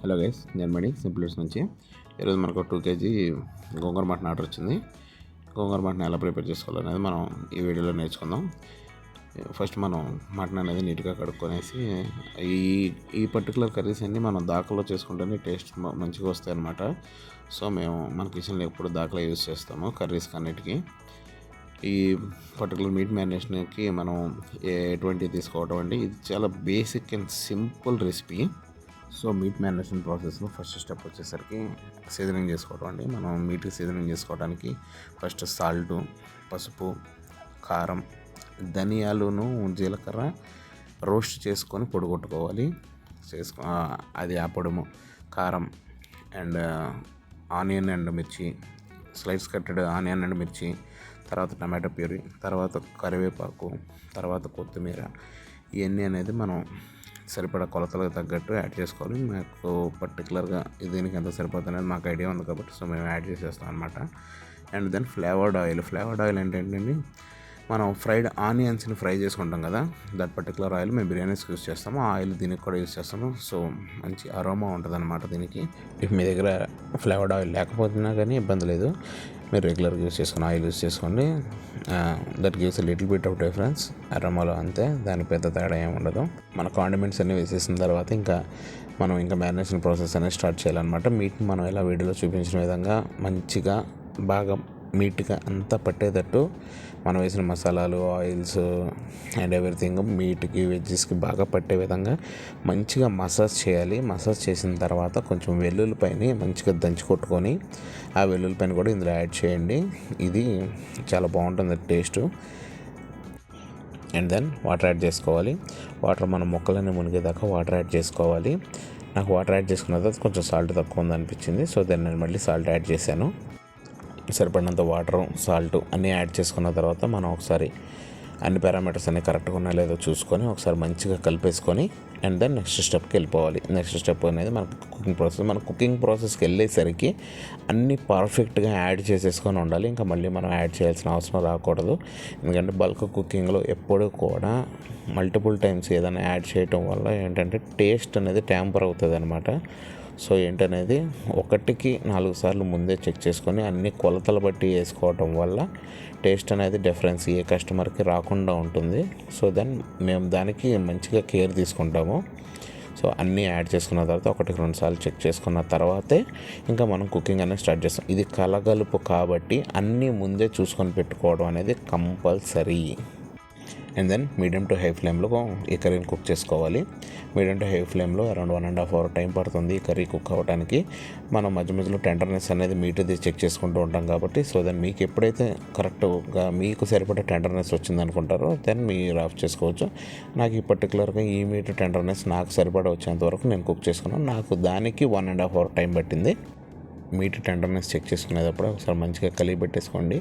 Hello guys, నేను మణి సింప్లెట్స్ నుంచి. ఈరోజు మనకు 2 kg గోంగూర మటన్ ఆర్డర్ వచ్చింది. గోంగూర మటన్ ఎలా ప్రిపేర్ చేసుకోవాలనేది మనం ఈ వీడియోలో నేర్చుకుందాం. ఫస్ట్ మనం మటన్ అనేది నీట్గా కడుక్కొనేసి ఈ ఈ పర్టికులర్ కర్రీస్ అన్నీ మనం దాకలో చేసుకుంటేనే టేస్ట్ మంచిగా వస్తాయి అన్నమాట. సో మేము మన కిచెన్లో ఎప్పుడు దాకలో యూజ్ చేస్తాము కర్రీస్కి అన్నిటికీ. ఈ పర్టికులర్ మీట్ మ్యారినేషన్కి మనం ఎటువంటివి తీసుకోవటం అండి, ఇది చాలా basic and simple recipe. So meet marination ప్రాసెస్లో ఫస్ట్ స్టెప్ వచ్చేసరికి సీజనింగ్ చేసుకోవడం అండి. మనం మీట్కి సీజనింగ్ చేసుకోవడానికి ఫస్ట్ సాల్టు, పసుపు, కారం, ధనియాలును, జీలకర్ర రోస్ట్ చేసుకొని పొడి కొట్టుకోవాలి. అది ఆ పొడుము, కారం అండ్ ఆనియన్ అండ్ మిర్చి, స్లైస్ కట్టెడ్ ఆనియన్ అండ్ మిర్చి, తర్వాత టమాటో ప్యూరీ, తర్వాత కరివేపాకు, తర్వాత కొత్తిమీర, ఇవన్నీ అనేది మనం సరిపడా కొలతలకు తగ్గట్టు యాడ్ చేసుకోవాలి. మాకు పర్టికులర్గా దీనికి ఎంత సరిపోతుంది అనేది మాకు ఐడియా ఉంది కాబట్టి సో మేము యాడ్ చేసేస్తాం అనమాట. అండ్ దెన్ ఫ్లేవర్డ్ ఆయిల్ ఏంటంటే మనం ఫ్రైడ్ ఆనియన్స్ని ఫ్రై చేసుకుంటాం కదా, దట్ పర్టికులర్ ఆయిల్ మేము బిర్యానీస్కి యూస్ చేస్తాము. ఆ ఆయిల్ దీనికి కూడా యూస్ చేస్తాము. సో మంచి అరోమా ఉంటుంది అనమాట దీనికి. ఇఫ్ మీ దగ్గర ఫ్లేవర్డ్ ఆయిల్ లేకపోతున్నా కానీ ఇబ్బంది లేదు, మీరు రెగ్యులర్గా యూస్ చేసుకుని ఆయిల్ యూస్ చేసుకోండి. That gives little bit of difference అరోమాలో, అంతే, దాని పెద్ద తేడా ఏమి ఉండదు. మన కాండిమెంట్స్ అన్నీ వేసేసిన తర్వాత ఇంకా మ్యారినేషన్ ప్రాసెస్ అనేది స్టార్ట్ చేయాలన్నమాట. మీట్ని మనం ఎలా వీడియోలో చూపించిన విధంగా మంచిగా బాగా మీట్గా అంతా పట్టేటట్టు మనం వేసిన మసాలాలు, ఆయిల్స్ అండ్ ఎవ్రీథింగ్ మీట్కి, వెజ్జెస్కి బాగా పట్టే విధంగా మంచిగా మసాజ్ చేయాలి. మసాజ్ చేసిన తర్వాత కొంచెం వెల్లుల్లిపైని మంచిగా దంచి కొట్టుకొని ఆ వెల్లుల్లిపైన కూడా ఇందులో యాడ్ చేయండి. ఇది చాలా బాగుంటుంది taste. And then water add చేసుకోవాలి. వాటర్ మనం ముక్కలన్నీ మునిగేదాకా వాటర్ యాడ్ చేసుకోవాలి. నాకు వాటర్ యాడ్ చేసుకున్న తర్వాత కొంచెం సాల్ట్ తక్కువ ఉంది అనిపించింది. సో దెన్ నేను మళ్ళీ సాల్ట్ యాడ్ చేశాను. సరిపడినంత వాటరు, సాల్ట్ అన్నీ యాడ్ చేసుకున్న తర్వాత మనం ఒకసారి అన్ని పారామీటర్స్ అన్నీ కరెక్ట్గా ఉన్నాయో లేదో చూసుకొని ఒకసారి మంచిగా కలిపేసుకొని అండ్ దెన్ నెక్స్ట్ స్టెప్కి వెళ్ళిపోవాలి. నెక్స్ట్ స్టెప్ అనేది మనకు కుకింగ్ ప్రాసెస్కి వెళ్ళేసరికి అన్నీ పర్ఫెక్ట్గా యాడ్ చేసేసుకొని ఉండాలి. ఇంకా మళ్ళీ మనం యాడ్ చేయాల్సిన అవసరం రాకూడదు. ఎందుకంటే బల్క్ కుకింగ్లో ఎప్పుడూ కూడా మల్టిపుల్ టైమ్స్ ఏదైనా యాడ్ చేయటం వల్ల ఏంటంటే టేస్ట్ అనేది ట్యాంపర్ అవుతుంది అనమాట. సో ఏంటనేది 1కి 4 సార్లు ముందే చెక్ చేసుకొని అన్ని కొలతలు బట్టి వేసుకోవటం వల్ల టేస్ట్ అనేది డిఫరెన్స్ ఏ కస్టమర్కి రాకుండా ఉంటుంది. సో దెన్ మేము దానికి మంచిగా కేర్ తీసుకుంటాము. సో అన్నీ యాడ్ చేసుకున్న తర్వాత 1-2 సార్లు చెక్ చేసుకున్న తర్వాతే ఇంకా మనం కుకింగ్ అనేది స్టార్ట్ చేస్తాం. ఇది కలగలుపు కాబట్టి అన్నీ ముందే చూసుకొని పెట్టుకోవడం అనేది compulsory. And then medium to high ఫ్లేమ్లో ఈ కర్రీని కుక్ చేసుకోవాలి. మీడియం టు హై ఫ్లేమ్లో అరౌండ్ 1.5 hour టైం పడుతుంది ఈ కర్రీ కుక్ అవ్వడానికి. మనం మధ్య మధ్యలో టెండర్నెస్ అనేది మీటుది చెక్ చేసుకుంటూ ఉంటాం కాబట్టి సో దెన్ మీకు ఎప్పుడైతే కరెక్ట్గా మీకు సరిపడే టెండర్నెస్ వచ్చిందనుకుంటారో దెన్ మీరు ఆఫ్ చేసుకోవచ్చు. నాకు ఈ పర్టికులర్గా ఈ మీట్ టెండర్నెస్ నాకు సరిపడా వచ్చేంత వరకు నేను కుక్ చేసుకున్నాను. నాకు దానికి 1.5 hour టైం పట్టింది. మీట్ టెండర్నెస్ చెక్ చేసుకునేటప్పుడు ఒకసారి మంచిగా కలిగి పెట్టేసుకోండి.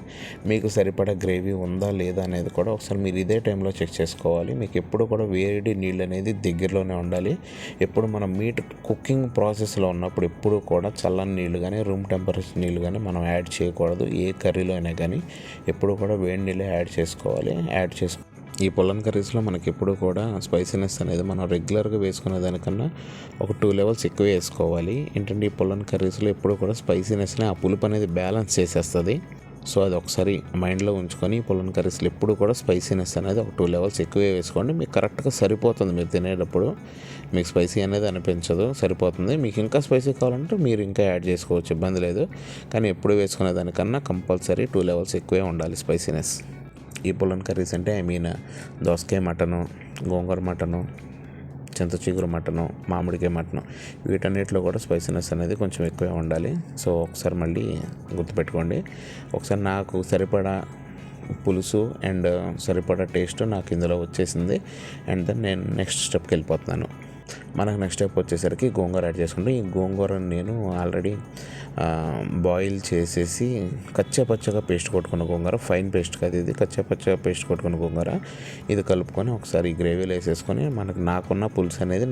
మీకు సరిపడా గ్రేవీ ఉందా లేదా అనేది కూడా ఒకసారి మీరు ఇదే టైంలో చెక్ చేసుకోవాలి. మీకు ఎప్పుడు కూడా వేడి నీళ్ళు అనేది దగ్గరలోనే ఉండాలి. ఎప్పుడు మనం మీట్ కుకింగ్ ప్రాసెస్లో ఉన్నప్పుడు ఎప్పుడు కూడా చల్లని నీళ్ళు కానీ రూమ్ టెంపరేచర్ నీళ్ళు కానీ మనం యాడ్ చేయకూడదు. ఏ కర్రీలో అయినా కానీ ఎప్పుడు కూడా వేడి నీళ్ళే యాడ్ చేసుకోవాలి. ఈ పొలన్ కర్రీస్లో మనకి ఎప్పుడు కూడా స్పైసీనెస్ అనేది మనం రెగ్యులర్గా వేసుకునే దానికన్నా ఒక 2 levels ఎక్కువ వేసుకోవాలి. ఏంటంటే ఈ పొలన్ కర్రీస్లో ఎప్పుడు కూడా స్పైసీనెస్ని ఆ పులుపు అనేది బ్యాలెన్స్ చేసేస్తుంది. సో అది ఒకసారి మైండ్లో ఉంచుకొని పొలన్ కర్రీస్లో ఎప్పుడు కూడా స్పైసీనెస్ అనేది ఒక 2 levels ఎక్కువే వేసుకోండి. మీకు కరెక్ట్గా సరిపోతుంది. మీరు తినేటప్పుడు మీకు స్పైసీ అనేది అనిపించదు, సరిపోతుంది. మీకు ఇంకా స్పైసీ కావాలంటే మీరు ఇంకా యాడ్ చేసుకోవచ్చు, ఇబ్బంది లేదు. కానీ ఎప్పుడు వేసుకునే దానికన్నా కంపల్సరీ 2 levels ఎక్కువే ఉండాలి స్పైసీనెస్. ఈ పొలన్ కర్రీస్ అంటే దోసకాయ మటను, గోంగూర మటను, చింత చిగురు మటను, మామిడికాయ మటను, వీటన్నిటిలో కూడా స్పైసీనెస్ అనేది కొంచెం ఎక్కువే ఉండాలి. సో ఒకసారి మళ్ళీ గుర్తుపెట్టుకోండి. ఒకసారి నాకు సరిపడా పులుసు అండ్ సరిపడా టేస్ట్ నాకు ఇందులో వచ్చేసింది. అండ్ దెన్ నేను నెక్స్ట్ స్టెప్కి వెళ్ళిపోతున్నాను. మనకు నెక్స్ట్ స్టెప్ వచ్చేసరికి గోంగూర యాడ్ చేసుకుంటే ఈ గోంగూరని నేను ఆల్రెడీ బాయిల్ చేసేసి కచ్చాపచ్చగా పేస్ట్ కొట్టుకున్న గోంగూర, ఫైన్ పేస్ట్ కాదు ఇది, కచ్చాపచ్చగా పేస్ట్ కొట్టుకున్న గోంగూర, ఇది కలుపుకొని ఒకసారి గ్రేవీలో వేసేసుకొని నాకున్న పులుసు అనేది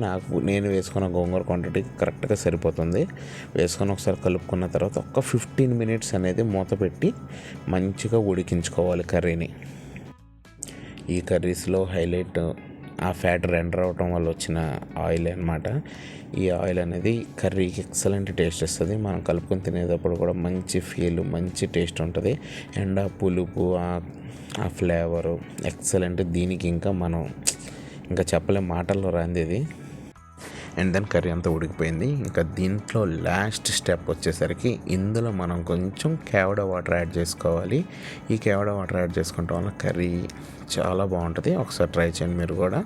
నేను వేసుకున్న గోంగూర క్వాంటిటీకి కరెక్ట్గా సరిపోతుంది. వేసుకొని ఒకసారి కలుపుకున్న తర్వాత ఒక 15 minutes అనేది మూత పెట్టి మంచిగా ఉడికించుకోవాలి కర్రీని. ఈ కర్రీస్లో హైలైట్ ఆ ఫ్యాట్ రెండర్ అవటం వల్ల వచ్చిన ఆయిల్ అనమాట. ఈ ఆయిల్ అనేది కర్రీకి ఎక్సలెంట్ టేస్ట్ ఇస్తుంది. మనం కలుపుకొని తినేటప్పుడు కూడా మంచి ఫీల్, మంచి టేస్ట్ ఉంటుంది. అండ్ ఆ పులుపు, ఆ ఫ్లేవరు ఎక్సలెంట్. దీనికి ఇంకా చెప్పలేం, మాటల్లో రాంది ఇది. అండ్ దెన్ కర్రీ అంతా ఉడికిపోయింది. ఇంకా దీంట్లో లాస్ట్ స్టెప్ వచ్చేసరికి ఇందులో మనం కొంచెం కేవడ వాటర్ యాడ్ చేసుకోవాలి. ఈ కేవడ వాటర్ యాడ్ చేసుకోవటం వల్ల కర్రీ చాలా బాగుంటుంది. ఒకసారి ట్రై చేయండి మీరు కూడా.